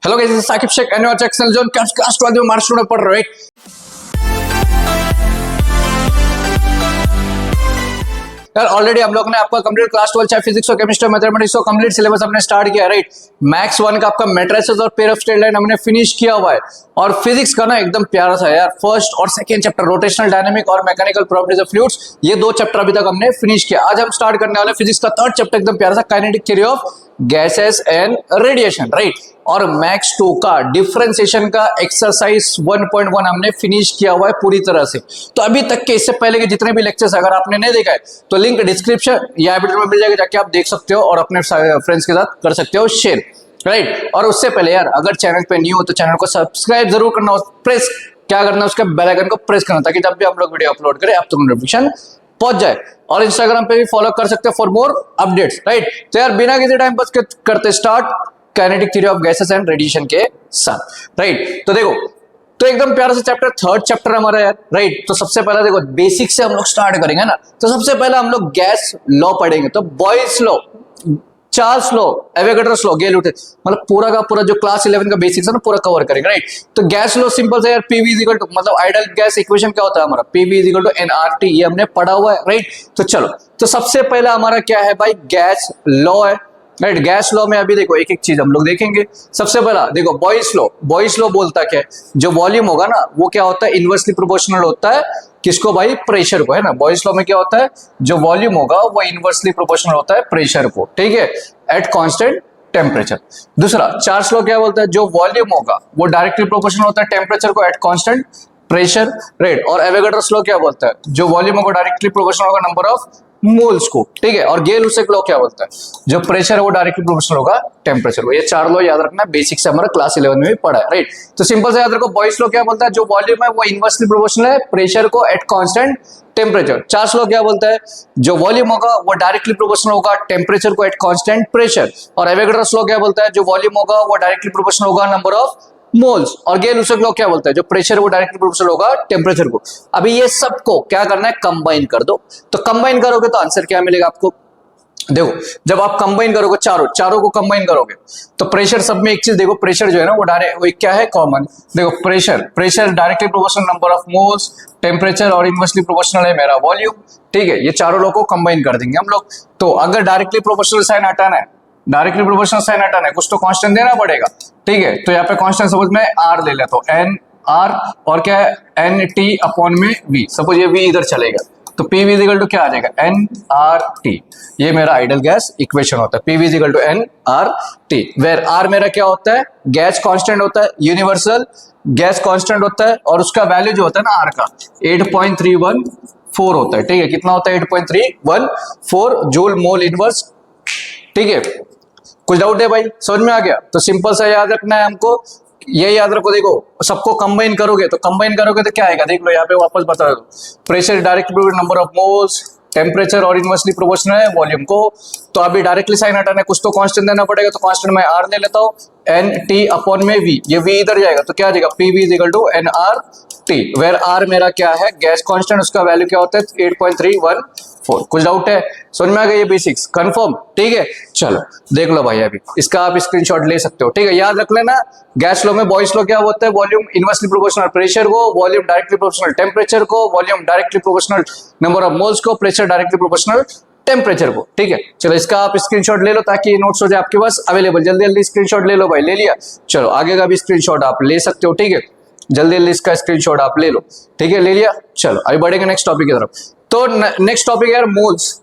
Hello guys, Saqib Shaikh and your Excel Zone class 12 में मार्च में पढ़ रहे हैं। यार ऑलरेडी हम लोग ने आपका कंप्लीट क्लास 12 चाहे फिजिक्स और केमिस्ट्री मैथमेटिक्स को कंप्लीट सिलेबस हमने स्टार्ट किया, राइट। मैथ्स 1 का आपका मैट्रिसेस और पेयर ऑफ स्ट्रेट लाइन हमने फिनिश किया हुआ है। और फिजिक्स का ना एकदम प्यारा सा यार फर्स्ट और सेकंड चैप्टर रोटेशनल डायनामिक और मैकेनिकल प्रॉपर्टीज ऑफ फ्लूइड्स, ये दो चैप्टर अभी तक हमने फिनिश किया। आज हम स्टार्ट करने वाले फिजिक्स का थर्ड चैप्टर एकदम प्यारा सा kinetic theory of gases and radiation, right. और मैक्स 2 का डिफरेंशिएशन का एक्सरसाइज 1.1 हमने फिनिश किया हुआ है पूरी तरह से। तो अभी तक के इससे पहले के जितने भी लेक्चर्स अगर आपने नहीं देखा है तो लिंक डिस्क्रिप्शन या वीडियो में मिल जाएगा, जाके आप देख सकते हो और अपने फ्रेंड्स के साथ कर सकते हो शेयर, राइट। और उससे पहले यार अगर चैनल पे न्यू हो तो चैनल को सब्सक्राइब जरूर करना, प्रेस क्या करना है उसके बेल आइकन को प्रेस करना, ताकि जब भी हम लोग वीडियो अपलोड करें आप तक नोटिफिकेशन पहुंच जाए। और इंस्टाग्राम पे भी फॉलो कर सकते हो फॉर मोर अपडेट्स, राइट। तो यार बिना किसी टाइम पास करते start kinetic theory of gases and radiation के साथ, राइट। तो देखो, तो एकदम प्यारा सा चैप्टर थर्ड चैप्टर हमारा यार, राइट। तो सबसे पहला देखो बेसिक से हम लोग स्टार्ट करेंगे ना। तो सबसे पहला हम लोग गैस लॉ पढ़ेंगे। तो Boyle's law, Charles law, Avogadro's law, गेल मतलब पूरा का पूरा जो क्लास 11 का बेसिक्स है ना पूरा कवर करेंगे, राइट। तो गैस लॉ सिंपल से यार पीवी इक्वल टू मतलब आइडियल गैस इक्वेशन क्या होता है हमारा, पीवी इक्वल टू एनआरटी, ये हमने पढ़ा हुआ है, राइट। तो चलो, तो सबसे पहला हमारा क्या है भाई, गैस लॉ है, राइट। गैस लॉ में अभी देखो एक एक चीज हम लोग देखेंगे। सबसे पहला देखो बॉयल्स लॉ। बॉयल्स लॉ बोलता क्या है, जो वॉल्यूम होगा ना वो क्या होता है, इनवर्सली प्रोपोर्शनल होता है किसको भाई, प्रेशर को, है ना। बॉयल्स लॉ में क्या होता है, जो वॉल्यूम होगा वो इनवर्सली प्रोपोर्शनल होता है प्रेशर को, ठीक है, एट कांस्टेंट टेम्परेचर। दूसरा चार्ल्स लॉ क्या बोलता है, जो वॉल्यूम होगा वो डायरेक्टली प्रोपोर्शनल होता है टेम्परेचर को एट कांस्टेंट प्रेशर, राइट। और एवोगैड्रोस लॉ क्या बोलता है, जो वॉल्यूम होगा डायरेक्टली प्रोपोर्शनल होगा नंबर ऑफ मोल्स को, ठीक है। और गेल लॉ क्या बोलता है, जो प्रेशर है वो डायरेक्टली प्रोपोर्शनल होगा टेम्परेचर को। ये चार लॉ याद रखना, बेसिक से हमारा क्लास 11 में भी पढ़ा है, राइट। तो सिंपल से याद रखो, बॉयल्स लॉ क्या बोलता है, जो वॉल्यूम है वो इनवर्सली प्रोपोर्शनल है प्रेशर को at constant temperature. Charles law क्या बोलता है, जो वॉल्यूम होगा वो डायरेक्टली प्रोपोर्शनल होगा टेम्परेचर को एट कांस्टेंट प्रेशर। और एवोगैड्रोस लॉ क्या बोलता है, जो वॉल्यूम होगा वो डायरेक्टली प्रोपोर्शनल होगा नंबर ऑफ मोल्स। और गेल लॉ क्या बोलता है, जो प्रेशर वो डायरेक्टली प्रोपोर्शनल होगा टेम्परेचर को। अभी ये सबको क्या करना है, कंबाइन कर दो। तो कंबाइन करोगे तो आंसर क्या मिलेगा आपको, देखो जब आप कंबाइन करोगे चारों को कंबाइन करोगे तो प्रेशर सब में एक चीज देखो, प्रेशर जो है ना वो डायरेक्ट वो क्या है कॉमन, देखो pressure directly proportional number of moles, temperature और इनवर्सली प्रोपोर्शनल है मेरा वॉल्यूम, ठीक है। ये चारों लोग को कंबाइन कर देंगे हम लोग। तो अगर डायरेक्टली प्रोपोर्शनल साइन हटाना है, डायरेक्टली प्रोपोर्शनल साइन हटाना है, कुछ तो कांस्टेंट देना पड़ेगा, ठीक है। तो यहाँ पे कांस्टेंट सपोज मैं आर ले लेता हूं, एन आर और क्या है एन टी अपॉन में वी। सपोज ये वी इधर चलेगा तो पी वी इक्वल टू क्या आ जाएगा, एन आर टी। ये मेरा आइडियल गैस इक्वेशन होता है, P V equal to N R T, where R मेरा क्या होता है, गैस कांस्टेंट होता है, यूनिवर्सल गैस कांस्टेंट होता है। और उसका वैल्यू जो होता है ना आर का 8.314 होता है, ठीक है। कितना होता है, 8.314 जूल मोल इनवर्स, ठीक है। कुछ डाउट है भाई, समझ में आ गया। तो सिंपल सा याद रखना है हमको, ये याद रखो। देखो सबको कंबाइन करोगे तो क्या आएगा, देख लो यहाँ पे वापस बता दो। Pressure directly number of moles, temperature और इनवर्सली प्रोपोर्शनल है वॉल्यूम को। तो अभी डायरेक्टली साइन हटाना है, कुछ तो कांस्टेंट देना पड़ेगा। तो कांस्टेंट मैं आर ले लेता हूँ, एन टी अपॉन में वी, ये वी इधर जाएगा तो क्या आ जाएगा, P V equal to N R T, where R मेरा क्या है गैस कांस्टेंट, उसका वैल्यू क्या होता है 8.314। कुछ डाउट है, समझ में आ गया ये बेसिक्स कंफर्म, ठीक है। चलो देख लो भाई, अभी इसका आप स्क्रीनशॉट ले सकते हो, ठीक है। याद रख लेना, गैस लॉ में बॉयल्स लॉ क्या होता है, वॉल्यूम इनवर्सली प्रोपोर्शनल प्रेशर को, वॉल्यूम डायरेक्टली प्रोपोर्शनल टेम्परेचर को, volume directly proportional number of moles को, प्रेशर डायरेक्टली प्रोपोर्शनल टेम्परेचर को, ठीक है। चलो इसका आप स्क्रीनशॉट ले लो ताकि नोट्स हो जाए आपके पास अवेलेबल। जल्दी जल्दी स्क्रीनशॉट ले लो भाई, ले लिया। चलो आगे का भी स्क्रीनशॉट आप ले सकते हो, ठीक है। जल्दी जल्दी इसका स्क्रीनशॉट आप ले लो, ठीक है, ले लिया। चलो अभी बढ़ेंगे नेक्स्ट टॉपिक की तरफ। तो नेक्स्ट टॉपिक है यार मोल्स।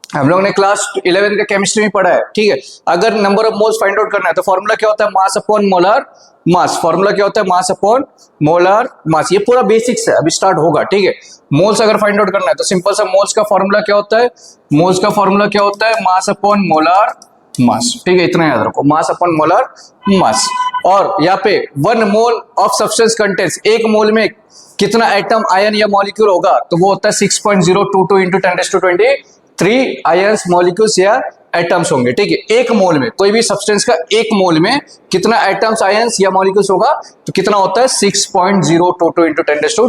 हम लोग ने क्लास 11 का केमिस्ट्री में पढ़ा है, ठीक है। अगर number of moles find out करना है तो फॉर्मूला क्या होता है, mass upon molar mass. Formula क्या होता है, मास अपॉन मोलर मास। ये पूरा बेसिक्स है, अभी स्टार्ट होगा, ठीक है। मोल्स अगर फाइंड आउट करना है तो सिंपल सा मोल्स का फॉर्मूला क्या होता है, मोल्स का फॉर्मूला क्या होता है, मास अपॉन मोलर मास, ठीक है। इतना याद रखो, मास अपॉन मोलर मास। और यहाँ पे 1 मोल ऑफ सब्सटेंस कंटेंट्स, एक मोल में कितना एटम आयन या मॉलिक्यूल होगा, तो वो होता है 6.022 इंटू 10⁻³ आयंस मॉलिक्यूल्स या एटम्स होंगे, ठीक है। एक मोल में कोई भी सब्सटेंस का एक मोल में कितना एटम्स आयंस या मॉलिक्यूल्स होगा, तो कितना होता है 6.022 इंटू 10⁻³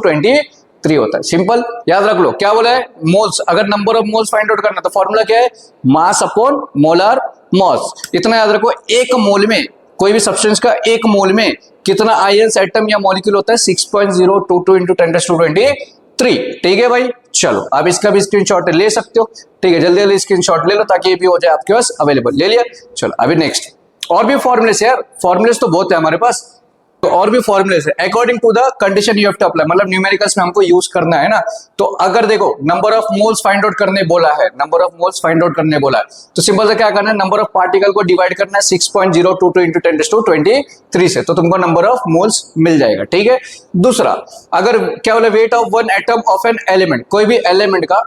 होता है। सिंपल याद रख लो, क्या बोला है, मोल्स। अगर number of moles find out करना तो फॉर्मूला क्या है, मास अपॉन मोलर मास। इतना याद रखो, एक मोल में कोई भी सब्सटेंस का एक मोल में कितना आयंस एटम या मॉलिक्यूल होता है 6.022 इंटू 10⁻23। ठीक है भाई, चलो अब इसका भी स्क्रीनशॉट ले सकते हो। ठीक है, जल्दी जल्दी स्क्रीनशॉट ले लो ताकि ये भी हो जाए आपके पास अवेलेबल। ले लिया, चलो अभी नेक्स्ट। और भी फॉर्मुलेस है यार, फॉर्मुलेस तो बहुत है हमारे पास, तो और भी फॉर्मुलेस है according to the condition you have to apply, मतलब न्यूमेरिकल्स में हमको यूज करना है ना। तो अगर देखो number of moles find out करने बोला है, number of moles find out करने बोला है, तो सिंपल से क्या करना है, नंबर ऑफ पार्टिकल को डिवाइड करना है 6.022 इंटू 10⁻23 से, तो तुमको नंबर ऑफ मोल्स मिल जाएगा। ठीक है, दूसरा अगर क्या बोला, weight of one atom of an element, कोई भी एलिमेंट का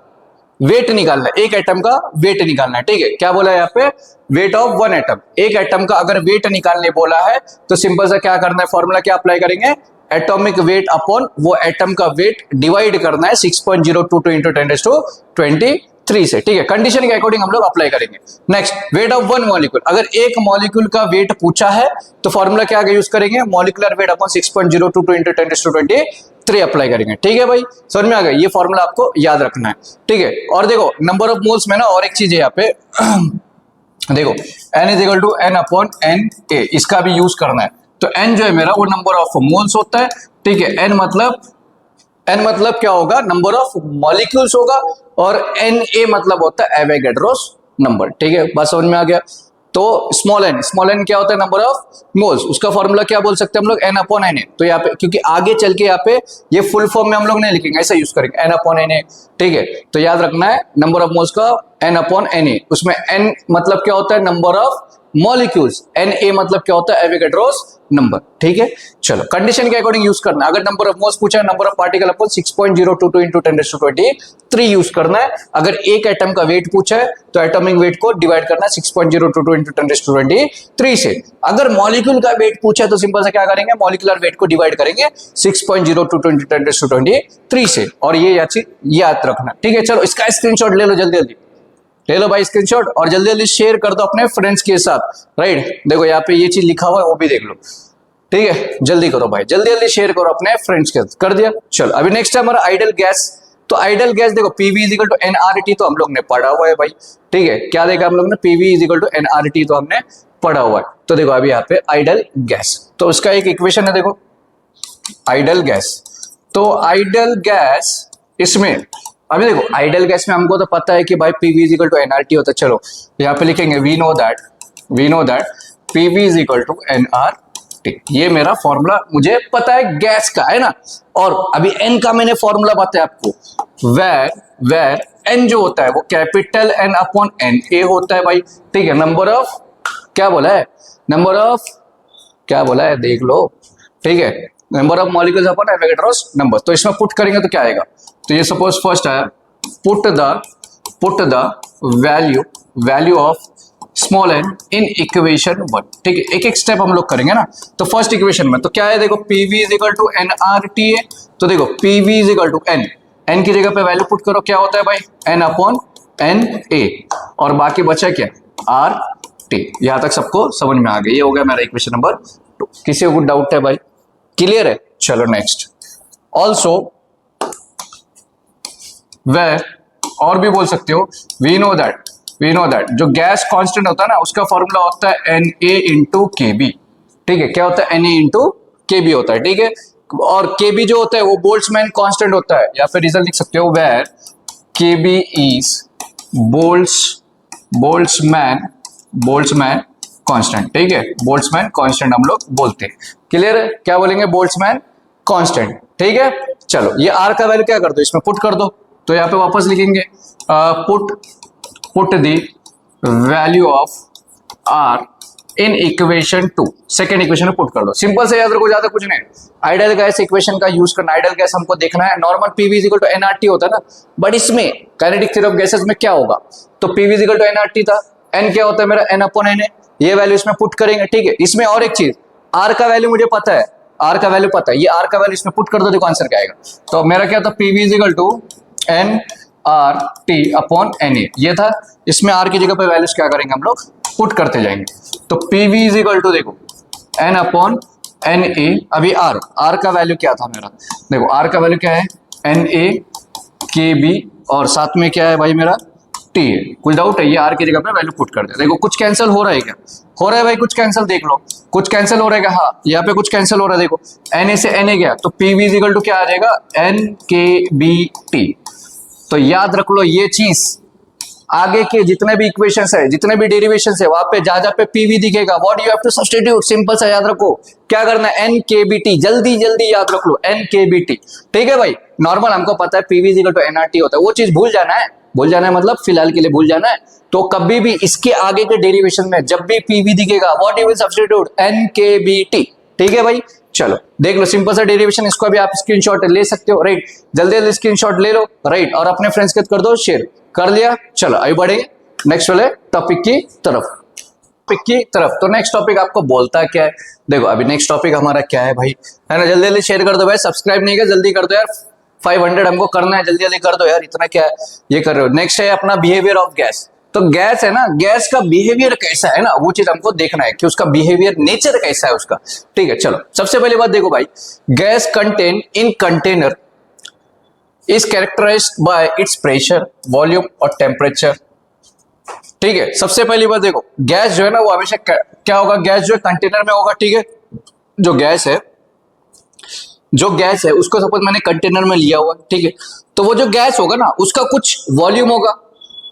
वेट निकालना है, एक एटम का वेट निकालना है। ठीक है, क्या बोला है यहाँ पे, वेट ऑफ वन एटम, एक एटम का अगर वेट निकालने बोला है तो सिंपल सा क्या करना है, फॉर्मूला क्या अप्लाई करेंगे, एटॉमिक वेट अपॉन वो एटम का वेट डिवाइड करना है 6.022 इंटू 10⁻23 से। ठीक है, कंडीशन के अकॉर्डिंग हम लोग अप्लाई करेंगे। Next, weight of one molecule, अगर एक मॉलिक्यूल का वेट पूछा है तो फॉर्मूला क्या यूज करेंगे, molecular weight upon 6.022 into 10⁻23 apply करेंगे। ठीक है भाई, समझ में आ गया, ये फॉर्मूला आपको याद रखना है। ठीक है, और देखो नंबर ऑफ मोल्स में ना और एक चीज है यहाँ पे देखो n is equal to n upon N A, इसका भी यूज करना है। तो n जो है मेरा वो नंबर ऑफ मोल्स होता है। ठीक है, n मतलब क्या होगा, नंबर ऑफ मॉलिक्यूल्स होगा, और Na मतलब होता है एवोगैड्रोस नंबर। ठीक है, बस समझ में आ गया। तो स्मॉल n क्या होता है, नंबर ऑफ मोल्स, उसका फॉर्मूला क्या बोल सकते हैं हम लोग, n अपॉन Na। तो यहाँ पे क्योंकि आगे चल के यहाँ पे ये फुल फॉर्म में हम लोग नहीं लिखेंगे, ऐसा यूज करेंगे n अपॉन Na। ठीक है, तो याद रखना है नंबर ऑफ मोल्स का n अपॉन Na, उसमें n मतलब क्या होता है, नंबर ऑफ मॉलिक्यूल्स, Na मतलब क्या होता है, एवोगैड्रोस नंबर। ठीक है, चलो कंडीशन के अकॉर्डिंग यूज करना है। अगर नंबर ऑफ मोल्स पूछा है, number of particle upon 6.022 into 10⁻23 use करना है। अगर एक एटम का वेट पूछा है तो एटॉमिक वेट को डिवाइड करना है 6.022 इंटू 10⁻23 से। अगर मॉलिक्यूल का वेट पूछा है तो सिंपल से क्या करेंगे, मॉलिक्यूलर वेट को डिवाइड करेंगे 6.022 इंटू 10⁻23 से, और ये याद रखना। ठीक है, चलो इसका स्क्रीनशॉट ले लो, जल्दी जल्दी ले लो भाई स्क्रीनशॉट, और जल्दी जल्दी शेयर कर दो अपने फ्रेंड्स के साथ। राइट, देखो यहाँ पे ये चीज लिखा हुआ है, वो भी देख लो। ठीक है, जल्दी करो भाई, जल्दी जल्दी शेयर करो अपने फ्रेंड्स के साथ। कर दिया, चलो अभी नेक्स्ट है हमारा आइडल गैस। तो आइडल गैस देखो PV is equal to nRT, तो हम लोग ने पढ़ा हुआ है भाई। ठीक है, क्या देखा हम लोग ने, PV is equal to nRT, तो हमने पढ़ा हुआ है। तो देखो अभी यहाँ पे आइडल गैस, तो उसका एक इक्वेशन है, देखो आइडल गैस। तो आइडल गैस, इसमें अभी देखो आइडल गैस में हमको तो पता है कि भाई PV is equal to nRT होता है। चलो यहाँ पे लिखेंगे we know that PV is equal to nRT, ये मेरा फॉर्मूला मुझे पता है गैस का, है ना। और अभी n का मैंने फॉर्मूला बताया आपको, वेर n जो होता है वो कैपिटल N अपॉन Na होता है भाई। ठीक है, नंबर ऑफ क्या बोला है, देख लो। ठीक है, number of molecules upon Avogadro's number. तो इसमें पुट करेंगे तो क्या आएगा, तो ये सपोज फर्स्ट आया, put the value of small n in equation 1। ठीक है, एक एक स्टेप हम लोग करेंगे ना। तो फर्स्ट इक्वेशन में तो क्या है, देखो PV is equal to nRT है, तो देखो PV is equal to n की जगह पे वैल्यू पुट करो, क्या होता है भाई, n अपॉन Na, और बाकी बचा क्या, RT। यहां तक सबको समझ में आ गया, ये हो गया मेरा इक्वेशन नंबर 2। किसी को कुछ डाउट है भाई, क्लियर है। चलो नेक्स्ट, ऑल्सो वेर, और भी बोल सकते हो, वी नो दैट जो गैस कांस्टेंट होता है ना, उसका फॉर्मूला होता है Na इंटू Kb। ठीक है, क्या होता है, Na इंटू Kb होता है। ठीक है, और Kb जो होता है वो बोल्ट्जमैन कांस्टेंट होता है, या फिर रिजल्ट लिख सकते हो, where Kb is Boltzmann constant. ठीक है, बोल्ट्जमैन कांस्टेंट हम लोग बोलते हैं। क्लियर है, क्या बोलेंगे, बोल्ट्जमैन कांस्टेंट। ठीक है, चलो ये R का वैल्यू क्या कर दो, इसमें पुट कर दो। तो यहाँ पे वापस लिखेंगे put the value of R in equation 2, second equation में पुट कर दो। सिंपल से याद रखो, ज्यादा कुछ नहीं। आइडल गैस इक्वेशन का यूज करना, आइडल गैस हमको देखना है, normal PV is equal to nRT होता है ना, बट इसमें काइनेटिक थ्योरी ऑफ गैसेस में क्या होगा, तो PV is equal to nRT था, n क्या होता है मेरा, n अपॉन Na, ये वैल्यू इसमें पुट करेंगे। ठीक है, इसमें और एक चीज, R का वैल्यू मुझे पता है, ये R का वैल्यू इसमें पुट कर दो, देखो आंसर क्या आएगा। तो मेरा क्या था, PV is equal to nRT upon Na, ये था। इसमें R की जगह पे वैल्यूज क्या करेंगे हम लोग, पुट करते जाएंगे। तो PV इज इक्वल टू देखो n अपॉन Na, अभी R का वैल्यू क्या था मेरा, देखो R का वैल्यू क्या है, Na Kb, और साथ में क्या है भाई मेरा टी है, कुछ डाउट है? ये आर की जगह पे वैल्यू पुट कर दे। देखो कुछ कैंसिल हो रहा है क्या? हो रहा है भाई, कुछ कैंसिल देख लो, कुछ कैंसिल हो रहा है क्या? हाँ, यहाँ पे कुछ कैंसिल हो रहा है। देखो एन से एन ए गया तो पीवी इज इक्वल टू क्या आ जाएगा? N K B T. तो याद रख लो ये चीज, आगे के जितने भी इक्वेशंस है, जितने भी डेरिवेशंस है, वहां पे जहां पे पीवी दिखेगा what you have to substitute, simple सा याद रखो। क्या करना है? एन के बी टी, जल्दी जल्दी याद रख लो, एन के बी टी। ठीक है भाई, नॉर्मल हमको पता है PV is equal to NRT होता है, वो चीज भूल जाना है। भूल जाना है मतलब फिलहाल के लिए भूल जाना है। तो कभी भी इसके आगे के डेरिवेशन में जब भी पीवी दिखेगा what you will substitute? N K B T. ठीक है भाई, चलो देख लो सिंपल सा डेरिवेशन, इसको भी आप स्क्रीनशॉट ले सकते हो, राइट। जल्दी जल्दी स्क्रीनशॉट ले लो, राइट, और अपने फ्रेंड्स के साथ कर दो शेयर। कर लिया, चलो अभी बढ़ेंगे नेक्स्ट वाले टॉपिक की तरफ। तो नेक्स्ट टॉपिक आपको बोलता है क्या है? देखो अभी नेक्स्ट टॉपिक हमारा क्या है भाई, है ना? जल्दी जल्दी शेयर कर दो भाई, सब्सक्राइब नहीं किया जल्दी कर दो यार, 500 हमको करना है, जल्दी जल्दी कर दो यार, इतना क्या है ये कर रहे हो। नेक्स्ट है अपना बिहेवियर ऑफ गैस। तो गैस है ना, गैस का बिहेवियर कैसा है ना, वो चीज हमको देखना है कि उसका बिहेवियर नेचर कैसा है उसका। ठीक है, चलो सबसे पहली बात देखो भाई, gas contain in container is characterized by its pressure, volume और टेम्परेचर। ठीक है, सबसे पहली बात देखो, गैस जो है ना वो हमेशा क्या होगा? गैस जो है कंटेनर में होगा। ठीक है, जो गैस है उसको सपोज मैंने कंटेनर में लिया हुआ, ठीक है, तो वो जो गैस होगा ना उसका कुछ वॉल्यूम होगा,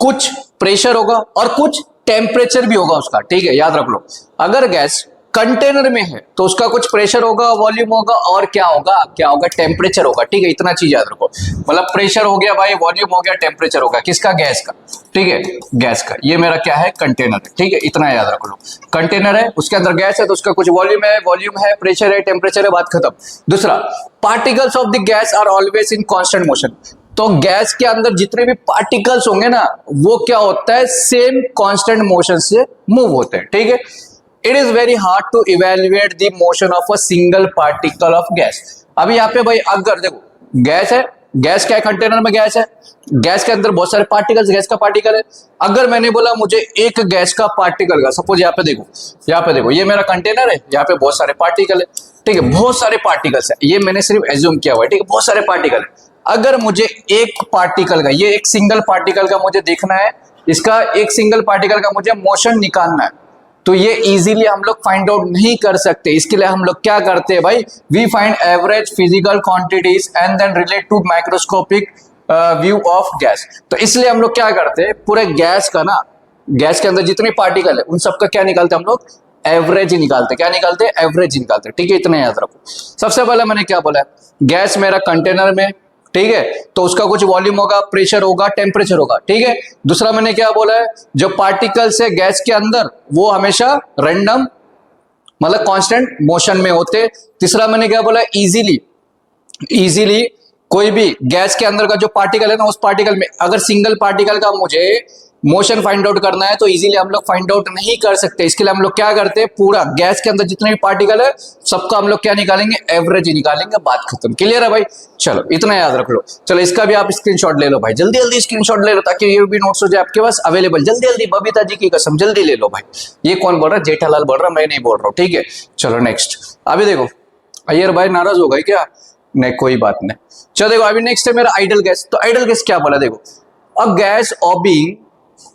कुछ प्रेशर होगा और कुछ टेम्परेचर भी होगा उसका। ठीक है, याद रख लो, अगर गैस कंटेनर में है तो उसका कुछ प्रेशर होगा, वॉल्यूम होगा और क्या होगा? टेम्परेचर होगा। ठीक है, इतना चीज याद रखो, मतलब प्रेशर हो गया भाई, वॉल्यूम हो गया, टेम्परेचर हो गया, किसका? गैस का। ठीक है, गैस का, ये मेरा क्या है? कंटेनर है। ठीक है, इतना याद रख लो, कंटेनर है, उसके अंदर गैस है तो उसका कुछ वॉल्यूम है, प्रेशर है, टेम्परेचर है, बात खत्म। दूसरा, particles of the gas are always in constant motion. तो गैस के अंदर जितने भी पार्टिकल्स होंगे ना वो क्या होता है? सेम कांस्टेंट मोशन से मूव होते हैं। ठीक है, it is very hard to evaluate the motion of a single particle of gas. अभी यहाँ पे भाई अगर देखो गैस है, गैस क्या है? कंटेनर में गैस है, गैस के अंदर बहुत सारे पार्टिकल्स, गैस का पार्टिकल है। अगर मैंने बोला मुझे एक गैस का पार्टिकल का, सपोज यहाँ पे देखो ये मेरा कंटेनर है, यहाँ पे बहुत सारे पार्टिकल है। ठीक है, बहुत सारे पार्टिकल्स है, ये मैंने सिर्फ एज्यूम किया हुआ है। ठीक है, बहुत सारे पार्टिकल है। अगर मुझे एक पार्टिकल का, ये एक सिंगल पार्टिकल का मुझे देखना है, इसका एक सिंगल पार्टिकल का मुझे मोशन निकालना है, तो ये इजीली हम लोग फाइंड आउट नहीं कर सकते। इसके लिए हम लोग क्या करते हैं भाई? We find average physical quantities and then relate to microscopic view of gas. तो इसलिए हम लोग क्या करते हैं, पूरे गैस का ना, गैस के अंदर जितने पार्टिकल है उन सबका क्या निकालते हैं हम लोग? एवरेज ही निकालते। क्या निकालते हैं? एवरेज निकालते। ठीक है, इतना याद रखो। सबसे पहले मैंने क्या बोला, गैस मेरा कंटेनर में, ठीक है, तो उसका कुछ वॉल्यूम होगा, प्रेशर होगा, टेम्परेचर होगा। ठीक है, दूसरा मैंने क्या बोला है, जो पार्टिकल्स है गैस के अंदर वो हमेशा रैंडम मतलब कांस्टेंट मोशन में होते। तीसरा मैंने क्या बोला, इजीली कोई भी गैस के अंदर का जो पार्टिकल है ना, उस पार्टिकल में अगर सिंगल पार्टिकल का मुझे मोशन फाइंड आउट करना है तो इजीली हम लोग फाइंड आउट नहीं कर सकते। इसके लिए हम लोग क्या करते हैं, पूरा गैस के अंदर जितने भी पार्टिकल है सबका हम लोग क्या निकालेंगे? एवरेज ही निकालेंगे, बात खत्म। क्लियर है भाई? चलो इतना याद रख लो। चलो इसका भी आप स्क्रीनशॉट ले लो भाई, जल्दी जल्दी स्क्रीनशॉट ले लो ताकि ये भी नोट्स हो जाए आपके पास अवेलेबल। जल्दी जल्दी, बबीता जी की कसम, जल्दी ले लो भाई। ये कौन बोल रहा है? जेठालाल बोल रहा है, मैं नहीं बोल रहा हूँ। ठीक है, चलो नेक्स्ट। अभी देखो अय्यर भाई नाराज हो गए क्या? नहीं, कोई बात नहीं। चलो देखो अभी नेक्स्ट है मेरा आइडल गैस। तो आइडल गैस क्या बोला, देखो a gas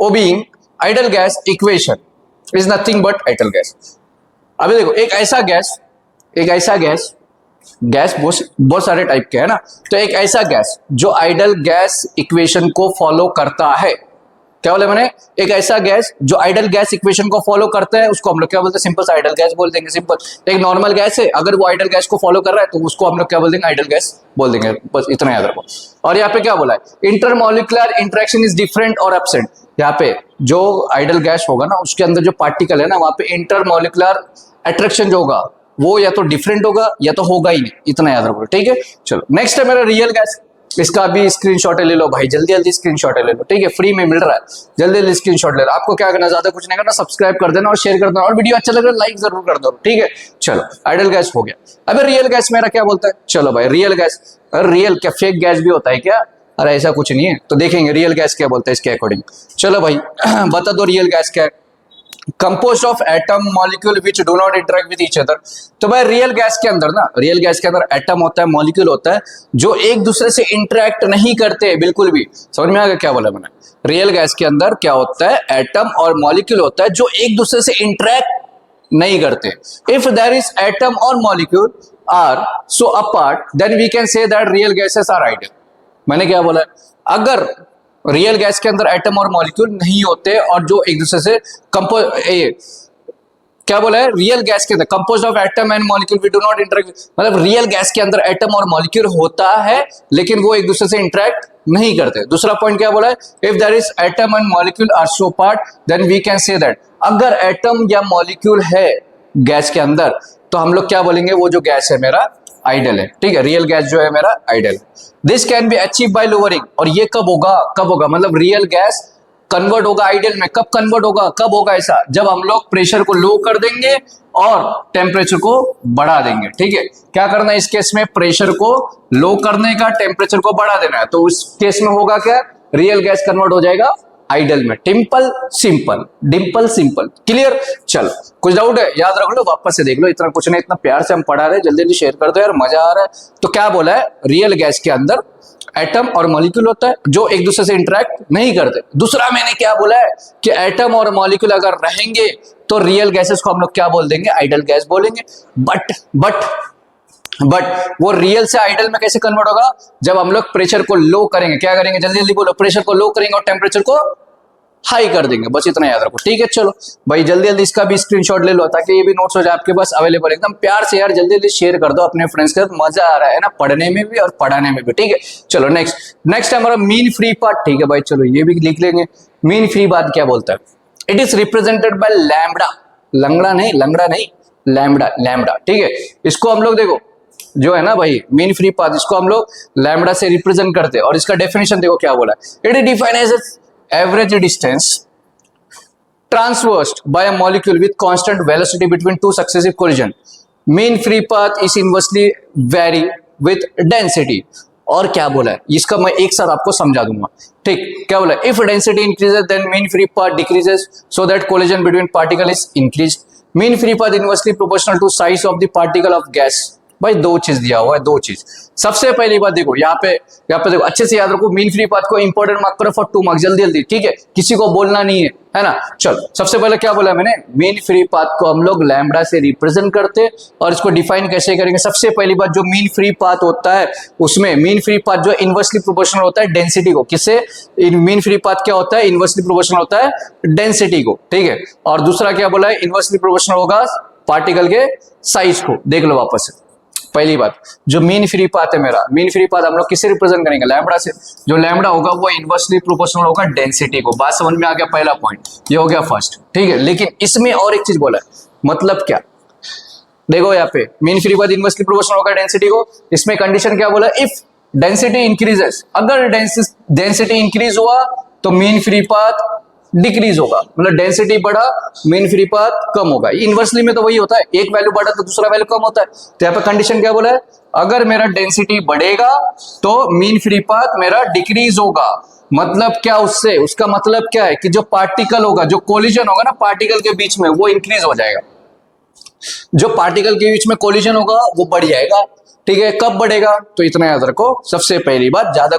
obeying idol gas equation is nothing but idol gas. अभी देखो एक ऐसा गैस बहुत सारे टाइप के है ना, तो एक ऐसा गैस जो आइडल गैस इक्वेशन को फॉलो करता है। क्या बोले मैंने? एक ऐसा गैस जो आइडल गैस इक्वेशन को फॉलो करता है उसको हम लोग क्या बोलते हैं? सिंपल सा आइडल गैस बोल देंगे। सिंपल, एक नॉर्मल गैस है, अगर वो आइडल गैस को फॉलो कर रहा है तो उसको हम लोग क्या बोल देंगे? आइडल गैस बोल देंगे। बस इतना याद रखो। और यहाँ पे क्या बोला है? इंटरमॉलिक्यूलर इंटरेक्शन इज डिफरेंट और एब्सेंट। यहाँ पे जो आइडल गैस होगा ना उसके अंदर जो पार्टिकल है ना, वहां पे इंटरमॉलिक्यूलर अट्रैक्शन जो होगा वो या तो डिफरेंट होगा या तो होगा ही नहीं। इतना याद रखो। ठीक है, चलो नेक्स्ट है मेरा रियल गैस। इसका भी स्क्रीनशॉट ले लो भाई, जल्दी जल्दी स्क्रीनशॉट ले लो। ठीक है, फ्री में मिल रहा है, जल्दी जल्दी स्क्रीनशॉट ले लो। आपको क्या करना, ज्यादा कुछ नहीं करना, सब्सक्राइब कर देना और शेयर कर देना, और वीडियो अच्छा लग रहा है लाइक जरूर कर दो। ठीक है, चलो आइडल गैस हो गया। अबे रियल गैस मेरा क्या बोलता है? चलो भाई रियल गैस, रियल क्या फेक गैस भी होता है क्या? अरे ऐसा कुछ नहीं है, तो देखेंगे रियल गैस क्या बोलता है इसके अकॉर्डिंग। चलो भाई बता दो रियल गैस क्या है। Compose of atom molecule which do not interact with each other. तो भाई रियल गैस के अंदर ना, रियल गैस के अंदर एटम होता है, मॉलिक्यूल होता है जो एक दूसरे से इंटरेक्ट नहीं करते बिल्कुल भी। समझ में आ गया क्या बोला मैंने? रियल गैस के अंदर क्या होता है, एटम और मॉलिक्यूल होता है जो एक दूसरे से इंटरेक्ट नहीं करते। इफ देयर इज एटम और molecule are so apart then we can say that real gases are ideal. मैंने क्या बोला? अगर रियल गैस के अंदर एटम और मॉलिक्यूल नहीं होते और जो एक दूसरे से क्या बोला है? रियल गैस के अंदर compose of atom and molecule we do not interact, मतलब रियल गैस के अंदर एटम और मॉलिक्यूल होता है लेकिन वो एक दूसरे से इंटरेक्ट नहीं करते। दूसरा पॉइंट क्या बोला है? If there is atom and molecule are so part then we can say that, अगर एटम या मॉलिक्यूल है गैस के अंदर तो हम लोग क्या बोलेंगे? वो जो गैस है मेरा आइडियल है। ठीक है, रियल गैस जो है मेरा आइडियल है। This can be achieve by lowering, और ये कब होगा? कब होगा मतलब रियल गैस कन्वर्ट होगा आइडियल में। कब कन्वर्ट होगा? कब होगा ऐसा? जब हम लोग प्रेशर को लो कर देंगे और टेम्परेचर को बढ़ा देंगे। ठीक है, क्या करना है इस केस में? प्रेशर को लो करने का, टेम्परेचर को बढ़ा देना है। तो उस केस में होगा क्या? रियल गैस कन्वर्ट हो जाएगा आइडियल में। टिम्पल सिंपल, डिम्पल सिंपल। क्लियर? चलो, कुछ डाउट है? याद रख लो, वापस से देख लो। इतना कुछ नहीं, इतना प्यार से हम पढ़ा रहे हैं, जल्दी जल्दी शेयर कर दो यार, मजा आ रहा है। तो क्या बोला है? रियल गैस के अंदर एटम और मॉलिक्यूल होता है जो एक दूसरे से इंटरेक्ट नहीं करते। दूसरा मैंने क्या बोला है कि एटम और मॉलिक्यूल अगर रहेंगे तो रियल गैसेस को हम लोग क्या बोल देंगे? आइडियल गैस बोलेंगे। बट वो रियल से आइडियल में कैसे कन्वर्ट होगा? जब हम लोग प्रेशर को लो करेंगे। क्या करेंगे? जल्दी जल्दी बोलो। प्रेशर को लो करेंगे और टेम्परेचर को हाई कर देंगे। बस इतना याद रखो। ठीक है, चलो भाई जल्दी जल्दी इसका भी स्क्रीनशॉट ले लो ताकि ये भी नोट्स हो जाए आपके पास अवेलेबल। एकदम प्यार से यार जल्दी जल्दी शेयर कर दो अपने फ्रेंड्स के साथ, मजा आ रहा है ना पढ़ने में भी और पढ़ाने में भी। ठीक है, चलो नेक्स्ट हमारा मीन फ्री पार्ट। ठीक है भाई, चलो ये भी लिख लेंगे। मीन फ्री पार्ट क्या बोलता है? It is represented by lambda, लंगड़ा नहीं, लैम्बडा। ठीक है, इसको हम लोग देखो जो है ना भाई मीन फ्री पाथ, इसको हम लोग लैम्बडा से रिप्रेजेंट करते हैं। और इसका डेफिनेशन देखो क्या बोला है? It is defined as average distance traversed by a molecule with constant velocity between two successive collision. Mean free path is inversely vary with density. और क्या बोला है इसका मैं एक साथ आपको समझा दूंगा। ठीक, क्या बोला है? If density increases then mean free path decreases so that collision between particle is increased. Mean free path inversely proportional to size of the particle of gas. भाई दो चीज दिया हुआ है, दो चीज। सबसे पहली बात देखो यहाँ पे देखो, अच्छे से याद रखो। मीन फ्री पाथ को इंपॉर्टेंट मार्क करो फॉर 2 मार्क्स, जल्दी जल्दी। ठीक है, किसी को बोलना नहीं है ना। चलो सबसे पहले क्या बोला मैंने? मीन फ्री पाथ को हम लोग लैम्बडा से रिप्रेजेंट करते और इसको डिफाइन कैसे करेंगे? सबसे पहली बात, जो मीन फ्री पाथ होता है उसमें मीन फ्री पाथ जो इनवर्सली प्रोपोर्शनल होता है डेंसिटी को। किससे? मीन फ्री पाथ क्या होता है? इनवर्सली प्रोपोर्शनल होता है डेंसिटी को। ठीक है, और दूसरा क्या बोला है? इनवर्सली प्रोपोर्शनल होगा पार्टिकल के साइज को। देख लो वापस से। पहली बात, जो मीन फ्री पाथ है मेरा, मीन फ्री पाथ हम लोग किससे रिप्रेजेंट करेंगे? लैम्बडा से। जो लैम्बडा होगा वो इनवर्सली प्रोपोर्शनल होगा डेंसिटी को। बात समझ में आ गया? पहला पॉइंट ये हो गया फर्स्ट। ठीक है, लेकिन इसमें और एक चीज बोला है, मतलब क्या? देखो यहाँ पे mean free path inversely proportional होगा डेंसिटी को। इसमें कंडीशन क्या बोला? इफ डेंसिटी इंक्रीजेस, अगर डेंसिटी इंक्रीज हुआ तो मीन फ्री पाथ डिक्रीज होगा, मतलब डेंसिटी बढ़ा मीन फ्री पाथ कम होगा। इनवर्सली में तो वही होता है, एक वैल्यू बढ़ा तो दूसरा वैल्यू कम होता है। तो यहाँ पे कंडीशन क्या बोला है? अगर मेरा डेंसिटी बढ़ेगा तो मीन फ्री पाथ मेरा डिक्रीज होगा। मतलब क्या उससे? उसका मतलब क्या है कि जो पार्टिकल होगा, जो कोलिजन होगा ना पार्टिकल के बीच में, वो इंक्रीज हो जाएगा। जो पार्टिकल के बीच में कोलिजन होगा वो बढ़ जाएगा। ठीक है, कब बढ़ेगा? तो इतना याद रखो। सबसे पहली बात, ज्यादा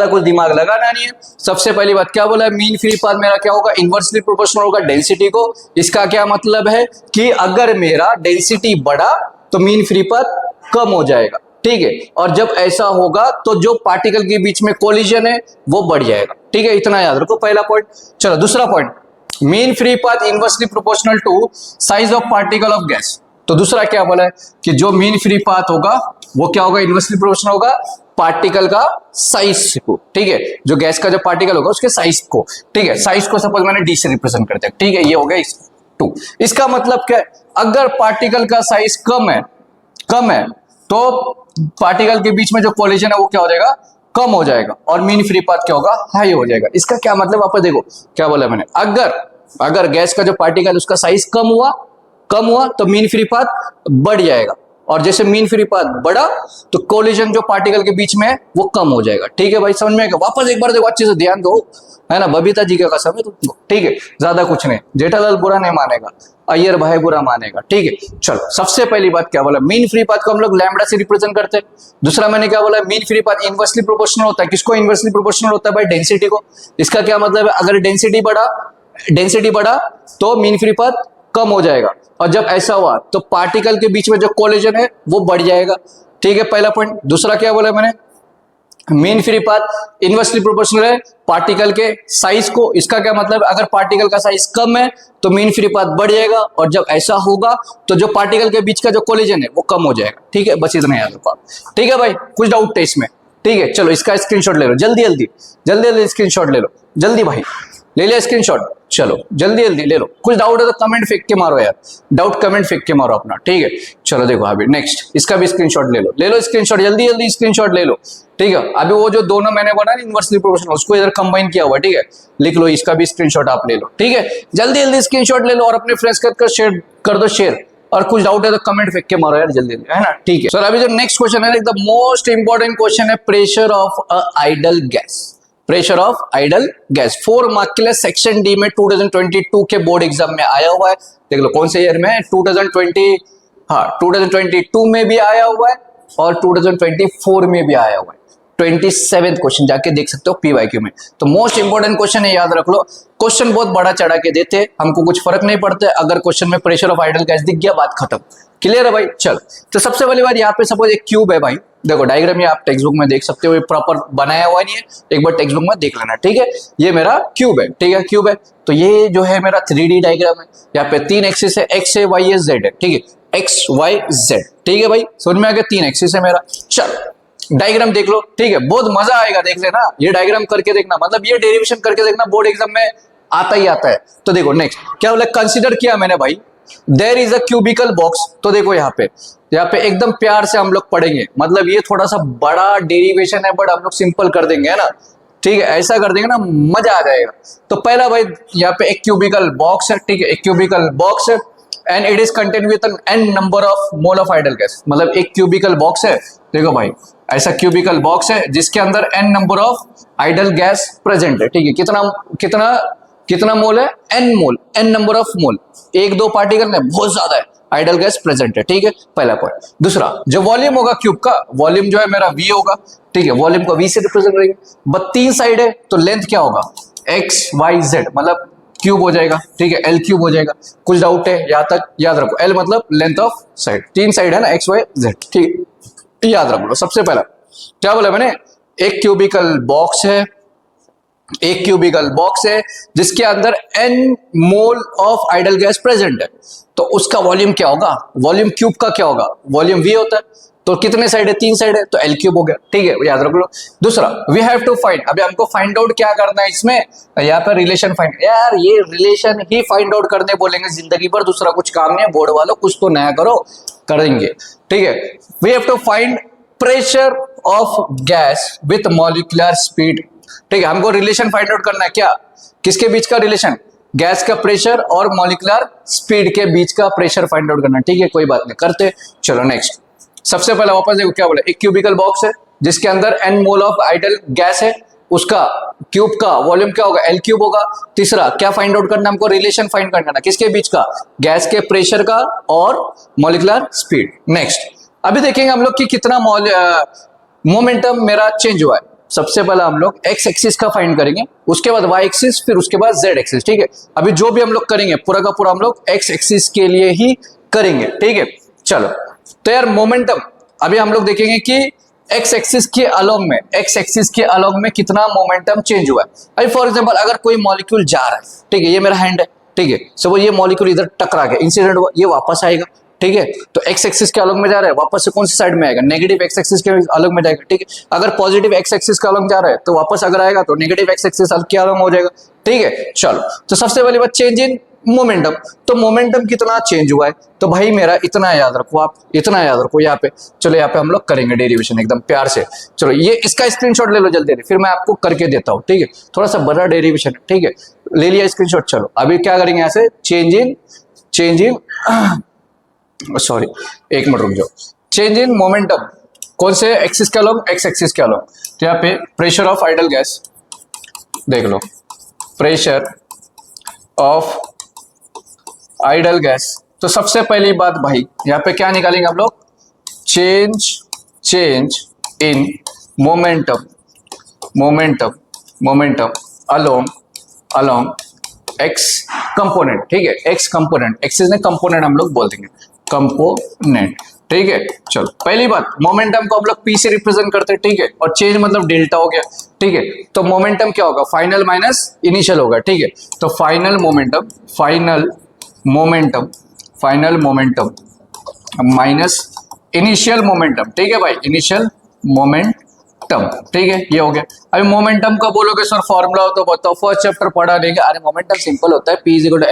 कुछ दिमाग लगाना नहीं है। सबसे पहली बात क्या बोला है? मीन फ्री पाथ मेरा क्या होगा? इनवर्सली प्रोपोर्शनल होगा डेंसिटी को। इसका क्या मतलब है कि अगर मेरा डेंसिटी बढ़ा तो मीन फ्री पाथ कम हो जाएगा। ठीक है, और जब ऐसा होगा तो जो पार्टिकल के बीच में कोलिजन है वो बढ़ जाएगा। ठीक है, इतना याद रखो पहला पॉइंट। चलो दूसरा point, mean free path inversely proportional to size of particle of gas. तो दूसरा क्या बोला है कि जो मीन फ्री पाथ होगा वो क्या होगा? इनवर्सली प्रोपोर्शनल होगा पार्टिकल का साइज को। ठीक है, जो गैस का जो पार्टिकल होगा उसके साइज को। ठीक है, साइज को सपोज मैंने डी से रिप्रेजेंट करते हैं। ठीक है, ये हो गया 2। इसका मतलब क्या है? अगर पार्टिकल का साइज कम है तो पार्टिकल के बीच में जो कोलिजन है वो क्या हो जाएगा? कम हो जाएगा। और मीन फ्री पाथ क्या होगा? हाई हो जाएगा। इसका क्या मतलब? आप देखो क्या बोला मैंने? अगर गैस का जो पार्टिकल उसका साइज कम हुआ तो मीन फ्री पाथ बढ़ जाएगा। और जैसे मीन फ्री पाथ बढ़ा तो कोलिजन जो पार्टिकल के बीच में है वो कम हो जाएगा। ठीक है भाई, समझ में आएगा? वापस एक बार देखो, अच्छे से ध्यान दो, है ना, बबीता जी का कसम है तुमको। ठीक है, ज्यादा कुछ नहीं, जेठालाल बुरा नहीं मानेगा, अय्यर भाई बुरा मानेगा। ठीक है, चलो सबसे पहली बात क्या बोला, मीन फ्री पाथ को हम लोग लैम्बडा से रिप्रेजेंट करते हैं। दूसरा मैंने क्या बोला, mean free path inversely proportional होता है। किसको इनवर्सली प्रोपोर्शनल होता है भाई? डेंसिटी को। इसका क्या मतलब है, अगर डेंसिटी बढ़ा तो मीन फ्री पाथ कम हो जाएगा, और जब ऐसा हुआ तो पार्टिकल के बीच में जो कोलिजन है वो बढ़ जाएगा। ठीक है, पहला पॉइंट। दूसरा क्या बोला मैंने, mean free path inversely proportional है पार्टिकल के साइज को। इसका क्या मतलब, अगर पार्टिकल का साइज कम है तो मीन फ्री पाथ बढ़ जाएगा, और जब ऐसा होगा तो जो पार्टिकल के बीच का जो कोलिजन है वो कम हो जाएगा। ठीक है, बस इतना याद रखो आप। ठीक है भाई, कुछ डाउट है इसमें? ठीक है, चलो इसका स्क्रीनशॉट ले लो, जल्दी स्क्रीनशॉट ले लो, जल्दी भाई ले लिया स्क्रीनशॉट, चलो जल्दी ले लो। कुछ डाउट है तो कमेंट फेंक के मारो यार, डाउट कमेंट फेंक के मारो अपना। ठीक है, चलो देखो अभी नेक्स्ट, इसका भी स्क्रीनशॉट ले लो स्क्रीनशॉट, जल्दी स्क्रीनशॉट ले लो। ठीक है, अभी वो जो दोनों मैंने बनाया इनवर्सली प्रोपोर्शनल, उसको इधर कंबाइन किया हुआ। ठीक है, लिख लो, इसका भी स्क्रीनशॉट आप ले लो। ठीक है, जल्दी स्क्रीनशॉट ले लो और अपने फ्रेंड्स कर शेयर कर दो शेयर, और कुछ डाउट है तो कमेंट फेंक के मारो यार, जल्दी, है ना? ठीक है सर, अभी जो नेक्स्ट क्वेश्चन है द मोस्ट इंपॉर्टेंट क्वेश्चन है, pressure of a idol gas. Pressure of ideal gas 4 mark के लिए सेक्शन डी में 2022 के बोर्ड एग्जाम में आया हुआ है। देख लो कौन से ईयर में, 2022 में भी आया हुआ है और 2024 में भी आया हुआ है। 27th क्वेश्चन जाके देख सकते हो पीवाईक्यू में। तो मोस्ट इंपोर्टेंट क्वेश्चन है, याद रख लो। क्वेश्चन बहुत बड़ा चढ़ा के देते, हमको कुछ फर्क नहीं पड़ता अगर क्वेश्चन में प्रेशर ऑफ आइडल गैस दिख गया, बात खत्म। क्लियर है भाई? चल, तो सबसे पहली बात यहाँ पे सपोज एक क्यूब है भाई, देखो डायग्राम ये आप टेक्स्ट बुक में देख सकते हो, ये प्रॉपर बनाया हुआ नहीं है, एक बार टेक्स्ट बुक में देख लेना। ठीक है, ये मेरा क्यूब है। ठीक है, क्यूब है तो ये जो है मेरा 3D डायग्राम है। यहाँ पे 3 एक्सिस है, एक्स है, वाई है, जेड है। ठीक है, एक्स वाई जेड। ठीक है भाई, समझ में आ गया? 3 एक्सिस है मेरा। चल डायग्राम देख लो। ठीक है, बहुत मजा आएगा देख लेना, ये डायग्राम करके देखना, मतलब ये डेरिवेशन करके देखना, बोर्ड एग्जाम में आता ही आता है। तो देखो नेक्स्ट क्या बोला, कंसीडर किया मैंने भाई, there is a cubical box. तो देखो यहाँ पे एकदम प्यार से हम लोग पढ़ेंगे, मतलब ये थोड़ा सा बड़ा डेरिवेशन है बट हम लोग सिंपल कर देंगे, है ना? ठीक है, ऐसा कर देंगे ना, मजा आ जाएगा। तो पहला भाई यहाँ पे एक क्यूबिकल बॉक्स है। ठीक है, एक क्यूबिकल बॉक्स है and it is contain with n number of mole of ideal gas. मतलब एक क्यूबिकल बॉक्स है, देखो भाई ऐसा क्यूबिकल बॉक्स है जिसके अंदर n number of ideal gas present है। ठीक है, कितना मोल है? N mole, n number of mole, 1-2 particle में बहुत ज्यादा है, आइडल गैस प्रेजेंट है। ठीक है, पहला पॉइंट। दूसरा, जो वॉल्यूम होगा क्यूब का, वॉल्यूम जो है मेरा V होगा। ठीक है, वॉल्यूम को V से रिप्रेजेंट करेंगे। बस 3 साइड है तो लेंथ क्या होगा? X Y Z, मतलब क्यूब हो जाएगा। ठीक है, L क्यूब हो जाएगा। कुछ डाउट है यहाँ तक? याद रखो, L मतलब लेंथ ऑफ साइड, 3 साइड है ना, X Y Z। ठीक, याद रख लो। सबसे पहला क्या बोला मैंने, एक क्यूबिकल बॉक्स है जिसके अंदर n mole of ideal gas present है, तो उसका वॉल्यूम क्या होगा? वॉल्यूम क्यूब का क्या होगा? वॉल्यूम V होता है। तो कितने साइड है? 3 साइड है तो L क्यूब हो गया। ठीक है, याद रख लो। दूसरा, वी हैव टू फाइंड, अभी हमको फाइंड आउट क्या करना है इसमें, यहाँ पर रिलेशन फाइंड, यार ये रिलेशन ही फाइंड आउट करने बोलेंगे जिंदगी भर, दूसरा कुछ काम नहीं है। बोर्ड वालों कुछ तो नया करो, करेंगे। ठीक है, we have to find pressure of gas with molecular speed. ठीक है, हमको रिलेशन फाइंड आउट करना है, क्या? किसके बीच का रिलेशन? गैस का प्रेशर और मॉलिक्यूलर स्पीड के बीच का प्रेशर फाइंड आउट करना। ठीक है, कोई बात नहीं, करते। चलो नेक्स्ट, सबसे पहले वापस देखो क्या बोला, एक क्यूबिकल बॉक्स है जिसके अंदर n mole of ideal gas है, उसका क्यूब का वॉल्यूम क्या होगा? L क्यूब होगा। तीसरा, क्या फाइंड आउट करना हमको? रिलेशन फाइंड करना, किसके बीच का? गैस के प्रेशर का और मॉलिक्यूलर स्पीड। नेक्स्ट, अभी देखेंगे हम लोग कि कितना मोमेंटम मेरा चेंज हुआ है। सबसे पहले हम लोग एक्स एक्सिस का फाइंड करेंगे, उसके बाद वाई एक्सिस, फिर उसके बाद जेड एक्सिस। ठीक है, अभी जो भी हम लोग करेंगे पूरा का पूरा हम लोग एक्स एक्सिस के लिए ही करेंगे। ठीक है, चलो तो यार मोमेंटम अभी हम लोग देखेंगे कि एक्स एक्सिस के अलोंग में कितना मोमेंटम चेंज हुआ है। अभी फॉर एग्जांपल अगर कोई मॉलिक्यूल जा रहा है, ठीक है, ये मेरा हैंड है। ठीक है, सपोज ये मॉलिक्यूल इधर टकरा गया, इंसिडेंट हुआ, ये वापस आएगा। ठीक है, तो एक्स एक्सिस के अलग में जा रहा है, वापस से कौन सी साइड में आएगा? नेगेटिव एक्स एक्सिस के अलग में जाएगा। ठीक है, अगर पॉजिटिव एक्स एक्सिस का अलग जा रहा है तो वापस अगर आएगा तो नेगेटिव एक्स एक्सिस के अलग हो जाएगा। ठीक है, चलो तो सबसे पहली बात चेंज इन मोमेंटम। तो मोमेंटम कितना चेंज हुआ है? तो भाई मेरा इतना याद रखो, आप इतना याद रखो यहाँ पे। चलो यहाँ पे हम लोग करेंगे डेरिवेशन एकदम प्यार से। चलो ये इसका स्क्रीनशॉट ले लो जल्दी, फिर मैं आपको करके देता हूँ। ठीक है, थोड़ा सा बड़ा डेरिवेशन है। ठीक है, ले लिया स्क्रीनशॉट। चलो अभी क्या करेंगे यहाँ से, चेंज इन सॉरी एक मिनट रुक जाओ, चेंज इन मोमेंटम कौन से एक्सिस के अलोंग, एक्स एक्सिस के अलोंग। तो यहाँ पे प्रेशर ऑफ आइडल गैस देख लो, प्रेशर ऑफ आइडल गैस। तो सबसे पहली बात भाई यहाँ पे क्या निकालेंगे हम लोग, change in momentum along x component. ठीक है, एक्स कंपोनेंट, एक्सिस ने कंपोनेंट हम लोग बोल देंगे, कंपोनेंट। ठीक है, चलो पहली बात, मोमेंटम को हम लोग पी से रिप्रेजेंट करते हैं। ठीक है, और चेंज मतलब डेल्टा हो गया। ठीक है, तो मोमेंटम क्या होगा, फाइनल माइनस इनिशियल होगा। ठीक है, तो final momentum minus initial momentum. ठीक है भाई, इनिशियल मोमेंटम। ठीक है, ये हो गया। अभी मोमेंटम का बोलोगे सर फॉर्मूला हो तो बताओ, फर्स्ट चैप्टर पढ़ा लेंगे। अरे मोमेंटम सिंपल होता है, P equal to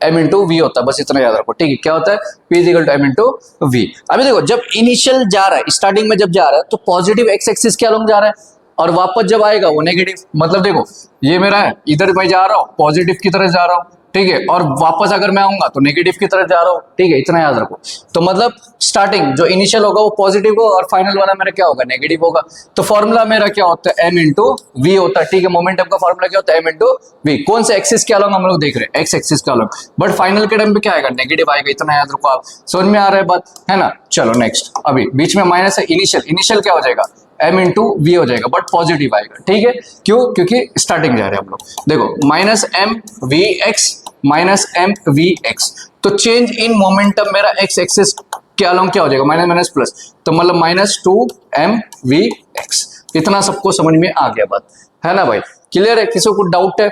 m into v होता है, बस इतना याद रखो। ठीक है, क्या होता है, P equal to m into v. अभी देखो, जब इनिशियल जा रहा है, स्टार्टिंग में जब जा रहा है तो पॉजिटिव एक्स एक्सिस के अलोंग जा रहा है, और वापस जब आएगा वो नेगेटिव। मतलब देखो, ये मेरा है, इधर मैं जा रहा हूँ पॉजिटिव की तरफ जा रहा हूँ। ठीक है, और वापस अगर मैं आऊंगा तो नेगेटिव की तरफ जा रहा हूँ। ठीक है, इतना याद रखो। तो मतलब स्टार्टिंग जो इनिशियल होगा वो पॉजिटिव होगा और फाइनल वाला मेरा क्या होगा, नेगेटिव होगा। तो फॉर्मूला मेरा क्या होता है, m इंटू वी होता है। ठीक है, मोमेंटम का फॉर्मूला क्या होता है, m इंटू वी। कौन से एक्सिस के अलोंग हम लोग देख रहे हैं, एक्स एक्सिस के अलोंग, बट फाइनल के टाइम पे क्या आएगा, नेगेटिव आएगा। इतना याद रखो, आप समझ में आ रहा है बात, है ना। चलो नेक्स्ट, अभी बीच में माइनस है, इनिशियल क्या हो जाएगा, m इंटू वी हो जाएगा, बट पॉजिटिव आएगा। ठीक है, क्यों, क्योंकि स्टार्टिंग जा रहे हैं हम लोग। देखो माइनस एम वी एक्स, तो चेंज इन मोमेंटम मेरा एक्स एक्सिस के अलोंग क्या हो जाएगा, माइनस माइनस प्लस, तो मतलब माइनस 2mvx। इतना सबको समझ में आ गया बात, है ना भाई, क्लियर है। किसी को डाउट है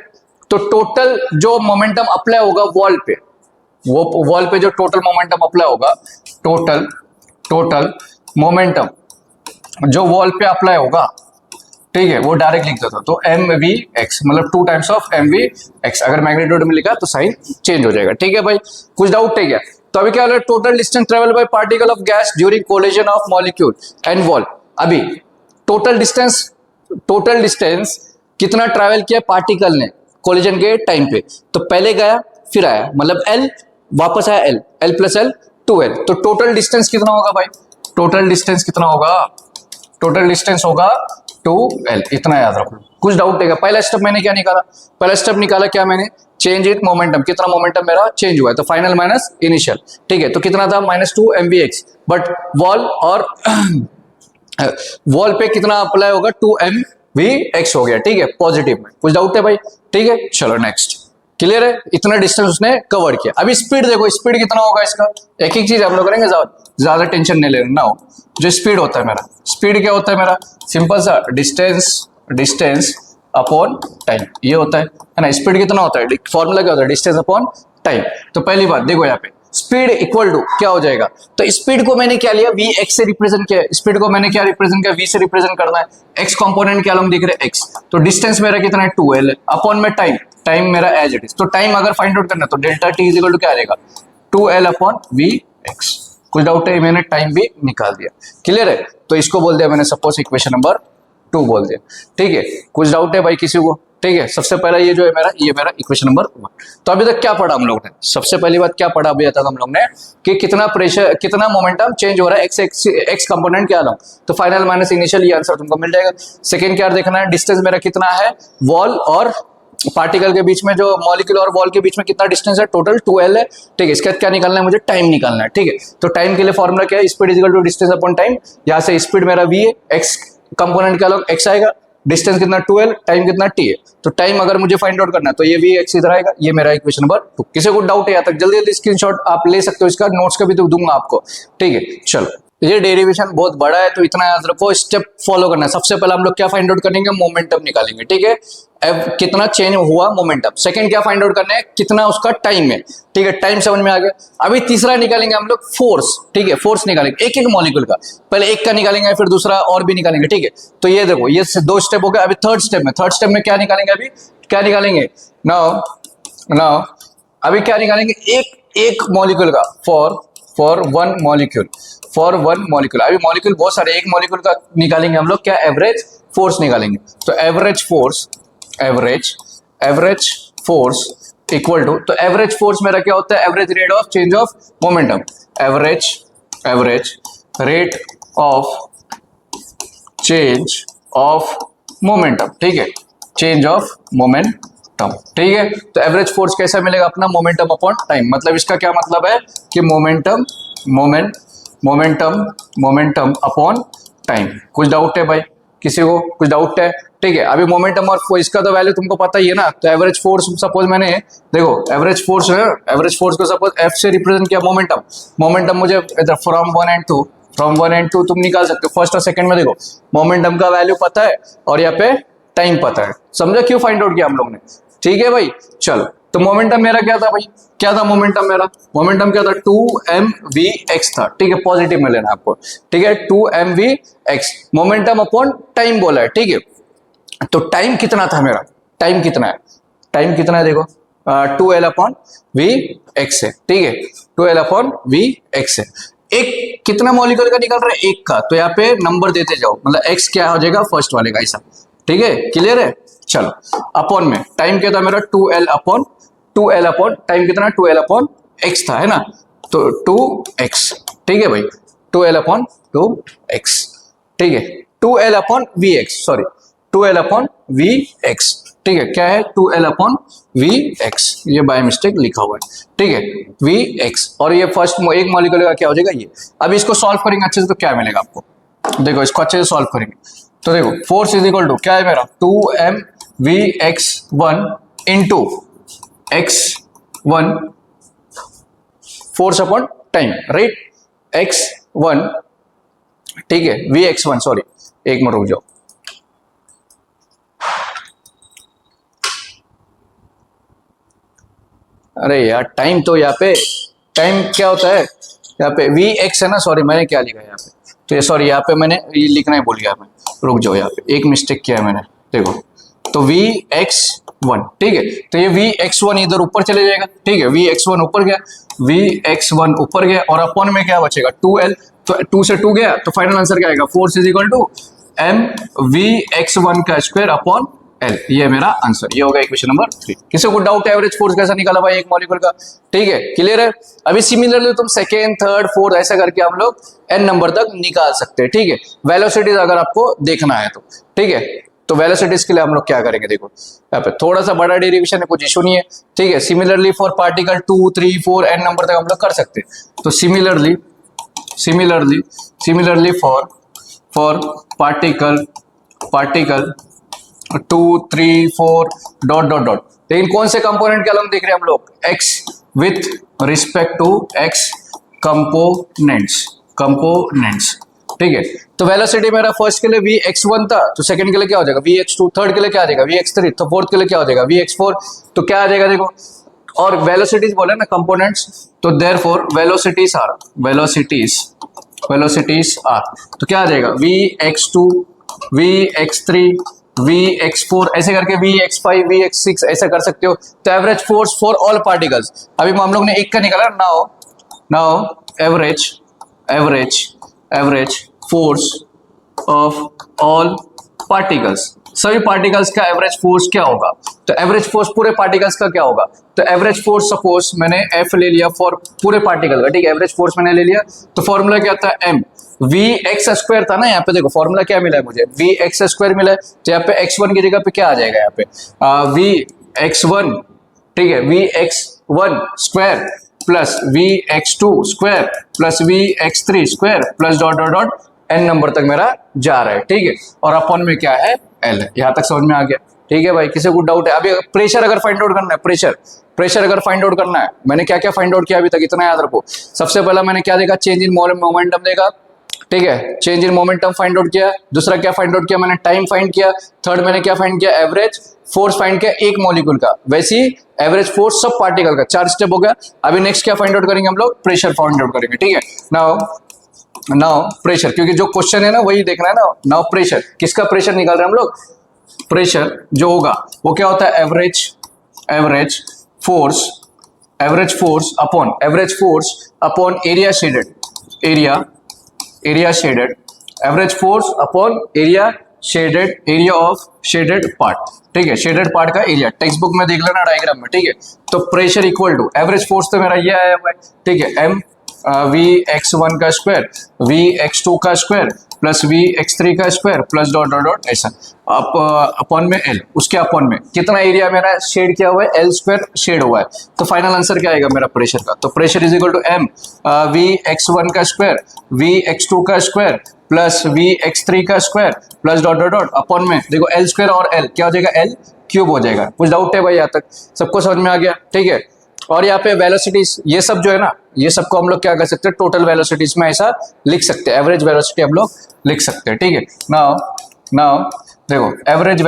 तो टोटल जो मोमेंटम अप्लाई होगा वॉल पे, वो वॉल पे जो टोटल मोमेंटम अप्लाई होगा, टोटल मोमेंटम जो वॉल पे अप्लाई होगा, ठीक है, वो डायरेक्ट लिख देता। तो mvx मतलब 2 टाइम्स ऑफ mvx। अगर मैग्नीट्यूड में लिखा तो साइन चेंज हो जाएगा। ठीक है भाई, कुछ डाउट है क्या। तो अभी क्या हो रहा है, total distance travel by particle of gas during collision of molecule and wall. अभी टोटल डिस्टेंस कितना ट्रेवल किया पार्टिकल ने कोलिजन के टाइम पे। तो पहले गया फिर आया, मतलब l, वापस आया l प्लस l 2l। तो टोटल डिस्टेंस कितना होगा भाई, टोटल डिस्टेंस कितना होगा, टोटल डिस्टेंस होगा 2l। इतना याद रखो। कुछ डाउट है क्या। पहला स्टेप मैंने क्या निकाला, पहला स्टेप निकाला क्या मैंने, चेंज इन मोमेंटम, कितना मोमेंटम मेरा चेंज हुआ है, तो फाइनल माइनस इनिशियल। ठीक है, तो कितना था, माइनस 2mvx, बट वॉल और वॉल पे कितना अप्लाई होगा, 2mvx हो गया। ठीक है, पॉजिटिव में। कुछ डाउट है भाई। ठीक है, चलो नेक्स्ट, क्लियर है। इतना डिस्टेंस उसने कवर किया। अभी स्पीड देखो, स्पीड कितना होगा इसका, एक एक चीज हम लोग करेंगे, ज्यादा टेंशन नहीं लेना हो। जो स्पीड होता है मेरा, स्पीड क्या होता है मेरा, सिंपल सा डिस्टेंस अपॉन टाइम, ये होता है ना। स्पीड कितना होता है, फॉर्मूला क्या होता है, डिस्टेंस अपॉन टाइम। तो पहली बात देखो यहाँ पे, स्पीड इक्वल टू क्या हो जाएगा, तो स्पीड को मैंने क्या लिया, v x से रिप्रेजेंट किया। स्पीड को मैंने क्या रिप्रेजेंट किया, v से रिप्रेजेंट करना है। x कंपोनेंट क्या लोग दिख रहे हैं, x। तो डिस्टेंस मेरा कितना है, 2l, अपॉन में टाइम मेरा एज इट इज। तो टाइम अगर फाइंड आउट करना है तो delta t is equal to क्या आ जाएगा, 2l अपॉन vx। कुछ डाउट है, मैंने टाइम भी निकाल दिया, क्लियर है। तो इसको बोल दिया मैंने सपोज इक्वेशन नंबर 2 बोल दिया। ठीक है, कुछ डाउट है भाई किसी को। ठीक है, सबसे पहला ये जो है मेरा, ये मेरा इक्वेशन नंबर 1। तो अभी तक क्या पढ़ा हम लोग ने, सबसे पहली बात क्या पढ़ा अभी तक हम लोग ने, कि कितना प्रेशर, कितना मोमेंटम चेंज हो रहा है एक्स कंपोनेंट क्या अलग, तो फाइनल माइनस इनिशियल, ये आंसर तुमको मिल जाएगा। सेकंड क्या देखना है, डिस्टेंस मेरा कितना है वॉल और पार्टिकल के बीच में, जो मॉलिक्यूल और वॉल के बीच में कितना डिस्टेंस है, टोटल 2l है। ठीक है, इसके बाद क्या निकालना है मुझे, टाइम निकालना है। ठीक है, तो टाइम के लिए फॉर्मूला क्या है, speed is equal to distance upon time. यहाँ से स्पीड मेरा v है, x कंपोनेंट क्या अलग x आएगा, डिस्टेंस कितना 2l, टाइम कितना t है। तो टाइम अगर मुझे फाइंड आउट करना है तो ये vx इधर आएगा, ये मेरा इक्वेशन नंबर 2। किसी को डाउट है यहाँ तक, जल्दी जल्दी स्क्रीनशॉट आप ले सकते हो, इसका नोट्स का भी तो दूंगा आपको। ठीक है, चलो, ये डेरिवेशन बहुत बड़ा है तो इतना याद रखो, स्टेप फॉलो करना है। सबसे पहले हम लोग क्या फाइंड आउट करेंगे, मोमेंटम निकालेंगे। ठीक है, कितना चेंज हुआ मोमेंटम। सेकंड क्या फाइंड आउट करना है, कितना उसका टाइम है। ठीक है, टाइम समझ में आ गया। अभी तीसरा निकालेंगे हम लोग फोर्स। ठीक है, फोर्स निकालेंगे एक एक मॉलिक्यूल का, पहले एक का निकालेंगे फिर दूसरा और भी निकालेंगे। ठीक है, तो ये देखो, ये 2 स्टेप हो गए। अभी थर्ड स्टेप में क्या निकालेंगे, अभी क्या निकालेंगे, नाउ अभी क्या निकालेंगे, एक मॉलिक्यूल का, फॉर वन मॉलिक्यूल। अभी मॉलिक्यूल बहुत सारे, एक मॉलिक्यूल का निकालेंगे हम लोग क्या, एवरेज फोर्स निकालेंगे। तो एवरेज फोर्स इक्वल टू, तो एवरेज फोर्स मेरा क्या होता है, average rate of change of momentum. Average rate of change of momentum, ठीक है, चेंज ऑफ मोमेंटम, ठीक है। तो एवरेज फोर्स कैसा मिलेगा अपना, मोमेंटम अपॉन टाइम। मतलब इसका क्या मतलब है कि मोमेंटम मोमेंटम अपॉन टाइम। कुछ डाउट है भाई, किसी को कुछ डाउट है? ठीक है, अभी मोमेंटम और इसका तो वैल्यू तुमको पता ही है ना। तो एवरेज फोर्स सपोज मैंने, देखो एवरेज फोर्स है, एवरेज फोर्स को सपोज एफ से रिप्रेजेंट किया मोमेंटम मुझे इधर फ्रॉम 1 and 2 तुम निकाल सकते हो फर्स्ट और सेकंड में। देखो मोमेंटम का वैल्यू पता है और यहाँ पे टाइम पता है, समझा क्यों फाइंड आउट किया हम लोग ने? ठीक है भाई, चलो। तो मोमेंटम मेरा क्या था भाई, क्या था मोमेंटम मेरा? मोमेंटम क्या था, 2mvx था, ठीक है, पॉजिटिव में लेना आपको, ठीक है, 2mvx मोमेंटम अपॉन टाइम बोला है, ठीक है। तो टाइम कितना था मेरा, टाइम कितना है देखो 2l अपॉन वी एक्स है, ठीक है, 2l अपॉन वी एक्स है। एक कितना मॉलिक्यूल का निकल रहा है, एक का, तो यहाँ पे नंबर देते जाओ, मतलब x क्या हो जाएगा फर्स्ट वाले का, ऐसा, ठीक है, क्लियर है। चलो अपॉन में टाइम क्या था मेरा, 2l अपॉन टाइम कितना, 2l अपॉन x था, है ना, तो 2x, ठीक है भाई, 2l अपॉन 2x, ठीक है, 2l upon vx, sorry 2l upon vx, ठीक है, क्या है 2l अपॉन vx, ये बाय मिस्टेक लिखा हुआ है, ठीक है, vx। और ये फर्स्ट एक मॉलिक्यूल का क्या हो जाएगा ये। अब इसको सॉल्व करेंगे अच्छे से तो क्या मिलेगा आपको, देखो इसको अच्छे से सॉल्व करेंगे तो देखो फोर्स इज इक्वल टू क्या है मेरा, 2mvx1 into x1 force upon time, right, x1, ठीक है, vx1, सॉरी एक मिनट रुक जाओ, अरे यार टाइम तो यहाँ पे टाइम क्या होता है यहाँ पे vx है ना, सॉरी मैंने क्या लिखा है यहाँ पे, तो ये सॉरी यहाँ पे मैंने ये लिखना ही भूल गया मैं, रुक जाओ यहाँ पे एक मिस्टेक किया है मैंने, देखो तो vx1, ठीक है, तो ये vx1 इधर ऊपर चले जाएगा, ठीक है, vx1 ऊपर गया, vx1 ऊपर गया और अपॉन में क्या बचेगा 2l, तो 2 से 2 गया तो फाइनल आंसर क्या आएगा, force is equal to mvx1 का स्क्वायर अपॉन एल, ये मेरा आंसर, ये होगा इक्वेशन नंबर 3। किसी को डाउट है एवरेज फोर्स कैसा निकाला भाई एक मॉलिक्यूल का, ठीक है, क्लियर है। अभी सिमिलरली तुम सेकेंड थर्ड फोर्थ ऐसा करके हम लोग n नंबर तक निकाल सकते हैं, ठीक है। वेलोसिटीज अगर आपको देखना है तो, ठीक है, तो वेलोसिटीज के लिए हम लोग क्या करेंगे, देखो यहाँ पे थोड़ा सा बड़ा डेरिवेशन है, कुछ इशू नहीं है, ठीक है। Similarly for particle 2 3 4 n number तक हम लोग कर सकते हैं, तो similarly for particle 2 3 4 dot dot dot, लेकिन कौन से कंपोनेंट के अलग देख रहे हैं हम लोग, x with respect to x components, ठीक है। तो वेलोसिटी मेरा फर्स्ट के लिए vx1 था, तो सेकंड के लिए क्या हो जाएगा vx2, थर्ड के लिए क्या आ जाएगा vx3, तो फोर्थ के लिए क्या हो जाएगा vx4, तो क्या आ जाएगा देखो, और वेलोसिटीज बोले ना कंपोनेंट्स, तो देयरफॉर वेलोसिटीज आर, तो क्या आ जाएगा vx2 vx3 vx4 ऐसे करके vx5 vx6 ऐसा कर सकते हो। तो average force for all particles, अभी हम लोग ने एक का निकाला, now average force of all particles, सभी पार्टिकल्स का एवरेज फोर्स क्या होगा, तो एवरेज फोर्स पूरे पार्टिकल्स का क्या होगा, तो एवरेज फोर्स सपोज मैंने एफ ले लिया फॉर पूरे पार्टिकल का, ठीक है, एवरेज फोर्स मैंने ले लिया, तो फॉर्मूला क्या था m vx स्क्वायर था ना, यहाँ पे देखो फॉर्मूला क्या मिला है मुझे, vx स्क्वायर मिला है, तो यहाँ पे x1 की जगह पे क्या आ जाएगा यहाँ पे vx1, ठीक है, vx1 square plus vx2 square plus vx3 square plus dot dot dot n number तक मेरा जा रहा है, ठीक है, और अपॉन में क्या है l है, यहाँ तक समझ में आ गया, ठीक है भाई। किसी को डाउट है? अभी प्रेशर अगर फाइंड आउट करना है, प्रेशर अगर फाइंड आउट करना है, मैंने क्या क्या फाइंड आउट किया अभी तक, इतना याद रखो। सबसे पहला मैंने क्या देखा, चेंज इन मोमेंटम देखा, ठीक है, change in momentum find out किया, दूसरा क्या फाइंड आउट किया मैंने, टाइम फाइंड किया, थर्ड मैंने क्या फाइंड किया, एवरेज फोर्स फाइंड किया एक मॉलिक्यूल का, वैसे ही एवरेज फोर्स सब पार्टिकल का, 4 स्टेप हो गया। अभी नेक्स्ट क्या फाइंड आउट करेंगे हम लोग, प्रेशर फाइंड आउट करेंगे, ठीक है। नाउ प्रेशर, क्योंकि जो क्वेश्चन है ना वही देखना है ना। नाउ प्रेशर, किसका प्रेशर निकाल रहे हैं हम लोग, प्रेशर जो होगा वो क्या होता है, average force upon area shaded, average force upon area of shaded part, ठीक है, शेडेड पार्ट का एरिया, टेक्स्ट बुक में देख लेना डायग्राम में, ठीक है। तो pressure equal to average force तो मेरा ये आया हुआ है, ठीक है, m Vx1 का स्क्वायर, Vx2 का स्क्वायर प्लस Vx3 का square plus dot dot dot ऐसा अपॉन में L, उसके अपॉन में कितना एरिया मेरा शेड किया हुआ है, L स्क्वायर शेड हुआ है। तो फाइनल आंसर क्या आएगा मेरा प्रेशर का, तो pressure is equal to M Vx1 का स्क्वायर, Vx2 का स्क्वायर प्लस Vx3 का square plus dot dot dot upon में देखो L स्क्वायर और L क्या हो जाएगा, L क्यूब हो जाएगा। कुछ डाउट है भाई, यहाँ तक सबको समझ में आ गया, ठीक है। और यहाँ पे वेलोसिटीज ये सब जो है ना, ये सबको हम लोग क्या कर सकते हैं, टोटल वेलोसिटीज में ऐसा लिख सकते हैं, एवरेज वेलोसिटी हम लोग लिख सकते हैं, ठीक है। नाउ देखो एवरेज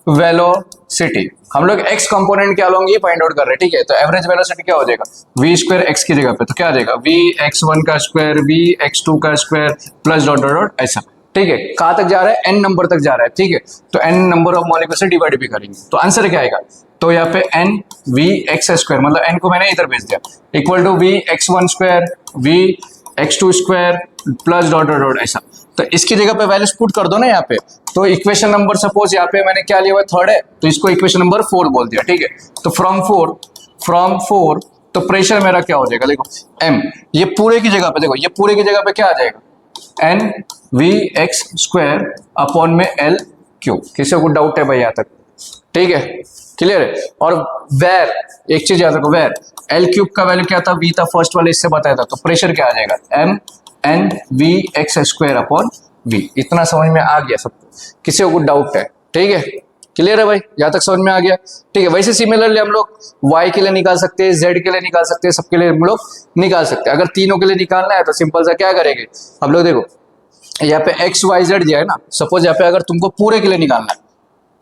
वेलोसिटी हम लोग x कंपोनेंट क्या लोगे फाइंड आउट कर रहे हैं, ठीक है। तो एवरेज वेलोसिटी क्या हो जाएगा, v स्क्वायर x की जगह पे तो क्या आ जाएगा, Vx1 का स्क्वायर Vx2 का square plus dot dot dot ऐसा, ठीक है। कहाँ तक जा रहा है, n नंबर तक जा रहा है, ठीक है। तो n नंबर ऑफ मॉलिक्यूल से डिवाइड भी करेंगे तो आंसर क्या आएगा, तो यहाँ पे n Vx स्क्वायर मतलब n को मैंने इधर भेज दिया equal to Vx1 square Vx2 square plus dot dot dot ऐसा। तो इसकी जगह पे वैल्यूज पुट कर दो ना यहाँ पे, तो इक्वेशन नंबर सपोज यहाँ पे मैंने क्या लिया हुआ थर्ड है, तो इसको इक्वेशन नंबर 4 बोल दिया, ठीक है। तो फ्रॉम फोर तो प्रेशर मेरा क्या हो जाएगा, देखो m, ये पूरे की जगह पे देखो, ये पूरे की जगह पे क्या आ जाएगा, n Vx स्क्वायर अपॉन में L क्यूब। किसी को डाउट है भाई यहाँ तक, ठीक है, क्लियर है। और वेर एक चीज याद रखो, वेर L क्यूब का वैल्यू क्या था, V था फर्स्ट वाले, इससे बताया था, तो प्रेशर क्या आ जाएगा, M N Vx square upon V। इतना समझ में आ गया सबको, किसी को कुछ डाउट है, ठीक है, क्लियर है भाई, यहाँ तक समझ में आ गया, ठीक है। वैसे सिमिलरली हम लोग y के लिए निकाल सकते हैं, z के लिए निकाल सकते हैं, सबके लिए हम लोग निकाल सकते हैं। अगर तीनों के लिए निकालना है तो सिंपल सा क्या करेंगे हम लोग, देखो यहाँ पे x y z दिया है ना, सपोज यहाँ पे अगर तुमको पूरे के लिए निकालना है,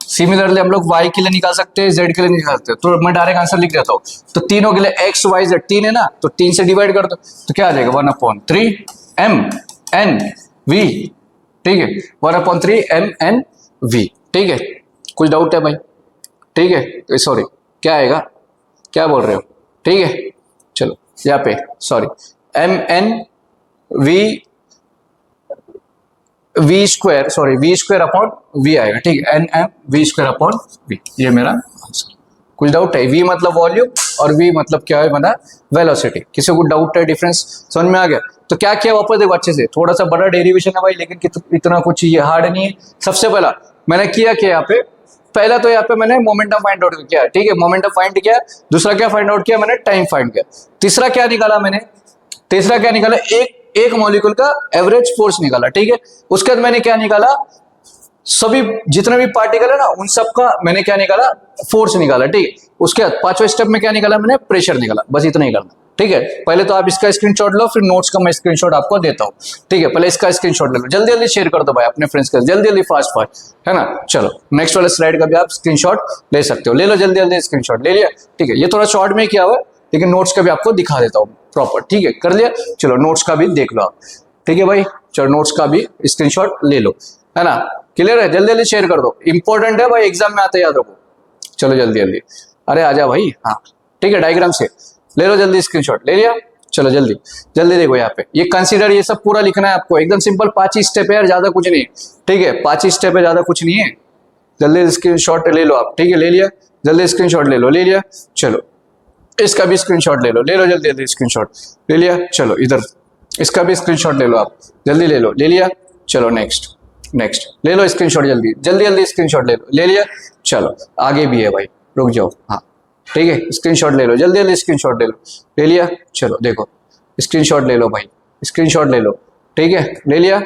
सिमिलरली हम लोग y के लिए निकाल सकते हैं, z के लिए निकाल सकते हैं, तो मैं डायरेक्ट आंसर लिख देता हूँ। तो तीनों के लिए x y z 3 है ना, तो 3 से डिवाइड कर दो तो क्या आ जाएगा 1/3 m n v, ठीक है, 1/3 m n v, ठीक है। कुछ डाउट है भाई, ठीक है, सॉरी क्या आएगा, क्या बोल रहे हो, ठीक है। चलो यहाँ पे sorry m n v square, sorry v square upon v आएगा, ठीक है, n m v square upon v, ये मेरा आंसर। कुछ डाउट है, v मतलब वॉल्यूम और v मतलब क्या है बना वेलोसिटी। किसी को डाउट है, डिफरेंस समझ में आ गया। तो क्या किया वापस देखो अच्छे से, थोड़ा सा बड़ा डेरिवेशन है भाई, लेकिन इतना कुछ ये हार्ड नहीं है। सबसे पहला मैंने किया क्या, यहाँ पे पहला तो यहाँ पे मैंने मोमेंटम फाइंड आउट किया, ठीक है, मोमेंटम फाइंड किया। दूसरा क्या फाइंड आउट किया मैंने, टाइम फाइंड किया। तीसरा क्या निकाला मैंने, एक मॉलिक्यूल का एवरेज फोर्स निकाला, ठीक है। उसके बाद मैंने क्या निकाला, सभी जितने भी पार्टिकल है ना उन सब का मैंने क्या निकाला, फोर्स निकाला, ठीक है। उसके बाद पांचवें स्टेप में क्या निकाला मैंने, प्रेशर निकाला। बस इतना ही करना, ठीक है। पहले तो आप इसका स्क्रीनशॉट लो, फिर नोट्स का मैं स्क्रीनशॉट आपको देता हूँ, ठीक है। पहले इसका स्क्रीनशॉट ले लो, जल्दी जल्दी शेयर कर दो भाई अपने फ्रेंड्स के, जल्दी फास्ट है ना। चलो नेक्स्ट वाले स्लाइड का भी आप स्क्रीनशॉट ले सकते हो, ले लो जल्दी स्क्रीनशॉट ले लिया, ठीक है। ये थोड़ा शॉर्ट में किया हुआ है, लेकिन नोट्स का भी आपको दिखा देता हूँ प्रॉपर, ठीक है, कर लिया। चलो नोट्स का भी देख लो आप, ठीक है भाई। चलो नोट्स का भी स्क्रीनशॉट ले लो, है ना, क्लियर है। जल्दी शेयर कर दो, इंपॉर्टेंट है भाई, एग्जाम में आते याद रखो। चलो जल्दी अरे आजा भाई, हाँ ठीक है, डायग्राम से ले लो जल्दी स्क्रीनशॉट, ले लिया। चलो जल्दी देखो यहाँ पे, ये कंसीडर ये सब पूरा लिखना है आपको, एकदम सिंपल 5 ही स्टेप है यार, ज्यादा कुछ नहीं, ठीक है, 5 ही स्टेप है, ज्यादा कुछ नहीं है। जल्दी स्क्रीनशॉट ले लो आप, ठीक है, ले लिया। जल्दी स्क्रीनशॉट ले लो, ले लिया। चलो इसका भी स्क्रीनशॉट ले लो जल्दी स्क्रीनशॉट ले लिया। चलो इधर इसका भी स्क्रीनशॉट ले लो आप, जल्दी ले लो, ले लिया। चलो नेक्स्ट ले लो स्क्रीनशॉट, जल्दी स्क्रीनशॉट ले लिया। चलो आगे भी है भाई, रुक जाओ, हाँ ठीक है, स्क्रीनशॉट ले लो, जल्दी स्क्रीनशॉट ले लिया। चलो देखो स्क्रीनशॉट ले लो भाई, स्क्रीनशॉट ले लो, ठीक है, ले लिया।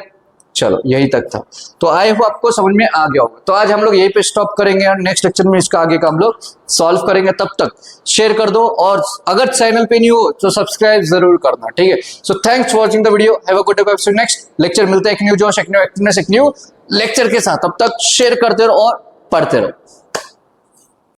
चलो यही तक था, तो आई होप आपको समझ में आ गया होगा। तो आज हम लोग यहीं पे स्टॉप करेंगे और नेक्स्ट लेक्चर में इसका आगे का हम लोग सॉल्व करेंगे। तब तक शेयर कर दो, और अगर चैनल पे नहीं हो तो सब्सक्राइब जरूर करना, ठीक है। So thanks for watching the video, have a good day. Next lecture मिलते हैं एक न्यू जोश, एक न्यू एक्टिवनेस, एक न्यू लेक्चर के साथ। तब तक शेयर करते रहो और पढ़ते रहो।